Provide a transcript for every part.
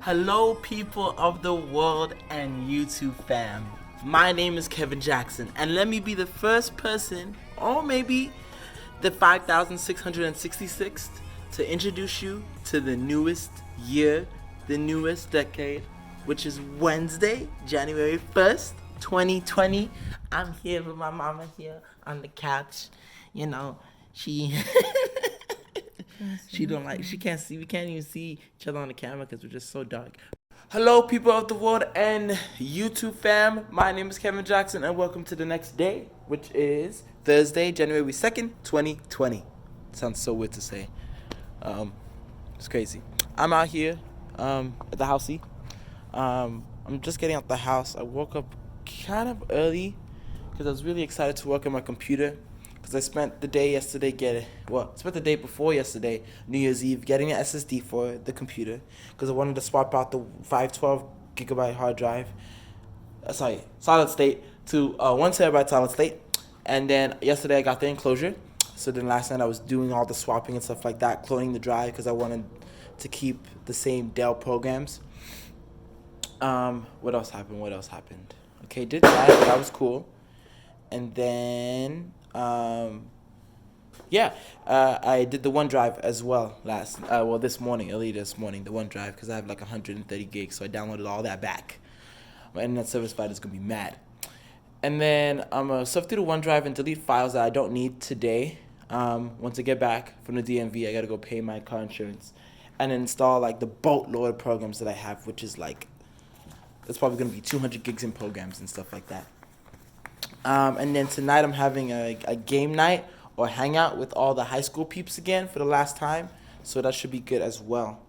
Hello, people of the world and YouTube fam. My name is Kevin Jackson, and let me be the first person, or maybe the 5,666th, to introduce you to the newest year, the newest decade, which is Wednesday, January 1st, 2020. I'm here with my mama here on the couch. You know, she she don't like, she can't see, we can't even see each other on the camera because we're just so dark. Hello, people of the world and YouTube fam. My name is Kevin Jackson, and welcome to the next day, which is Thursday, January 2nd, 2020. Sounds so weird to say. It's crazy. I'm out here at the housey. I'm just getting out the house. I woke up kind of early because I was really excited to work on my computer. Because I spent the day before yesterday, New Year's Eve, getting an SSD for the computer. Because I wanted to swap out the 512 gigabyte hard drive, solid state, to 1 terabyte solid state. And then yesterday I got the enclosure. So then last night I was doing all the swapping and stuff like that, cloning the drive because I wanted to keep the same Dell programs. What else happened? Okay, did that. That was cool. And then I did the OneDrive as well early this morning, the OneDrive, because I have like 130 gigs, so I downloaded all that back. My internet service provider's gonna be mad. And then I'm gonna surf through the OneDrive and delete files that I don't need today. Once I get back from the DMV, I gotta go pay my car insurance and install like the boatload of programs that I have, which is like, it's probably gonna be 200 gigs in programs and stuff like that. And then tonight I'm having a game night or hangout with all the high school peeps again for the last time. So that should be good as well.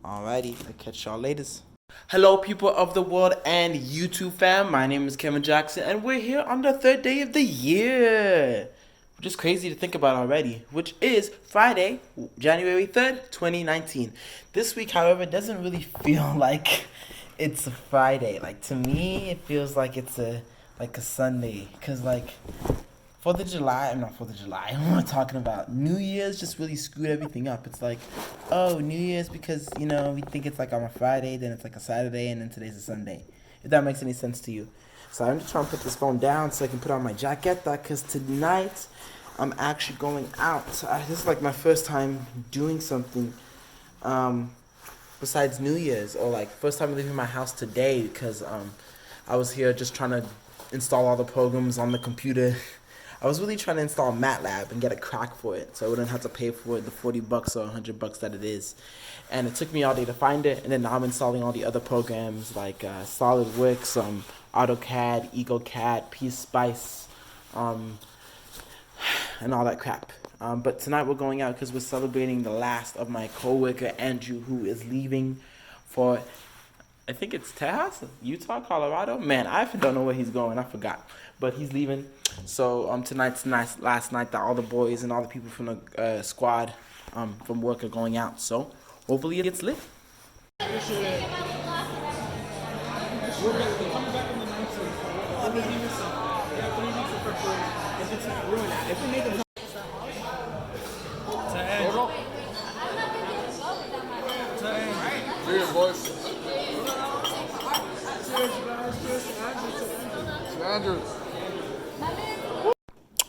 Alrighty, I'll catch y'all later. Hello, people of the world and YouTube fam. My name is Kevin Jackson, and we're here on the third day of the year. Which is crazy to think about already, which is Friday, January 3rd, 2019. This week, however, doesn't really feel like it's a Friday. Like, to me, it feels like it's a Sunday, because like 4th of July, what am I talking about? New Year's just really screwed everything up. It's like, oh, New Year's, because, you know, we think it's like on a Friday, then it's like a Saturday, and then today's a Sunday. If that makes any sense to you. So I'm just trying to put this phone down so I can put on my jacket, because tonight I'm actually going out. This is like my first time doing something besides New Year's, or like first time leaving my house today, because I was here just trying to install all the programs on the computer. I was really trying to install MATLAB and get a crack for it, so I wouldn't have to pay for it the $40 or $100 that it is. And it took me all day to find it, and then now I'm installing all the other programs like SolidWorks, AutoCAD, EagleCAD, PSpice, and all that crap. But tonight we're going out because we're celebrating the last of my coworker Andrew, who is leaving for, I think it's Tejas, Utah, Colorado. Man, I don't know where he's going. I forgot. But he's leaving. So tonight's last night that all the boys and all the people from the squad from work are going out. So hopefully it gets lit.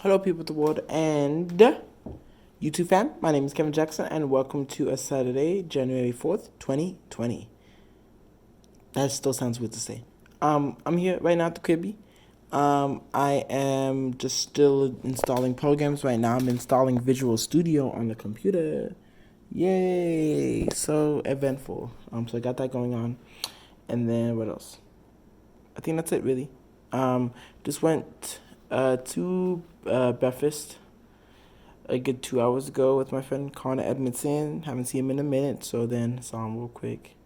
Hello, people of the world and YouTube fam. My name is Kevin Jackson, and welcome to a Saturday, January 4th, 2020. That still sounds weird to say. I'm here right now at the cribby. I am just still installing programs right now. I'm installing Visual Studio on the computer. Yay! So eventful. So I got that going on. And then what else? I think that's it, really. Just went to breakfast a good 2 hours ago with my friend Connor Edmondson. Haven't seen him in a minute, so then saw him real quick.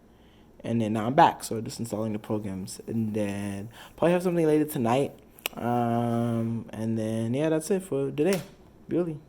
And then now I'm back, so just installing the programs. And then probably have something later tonight. And then, yeah, that's it for today, really.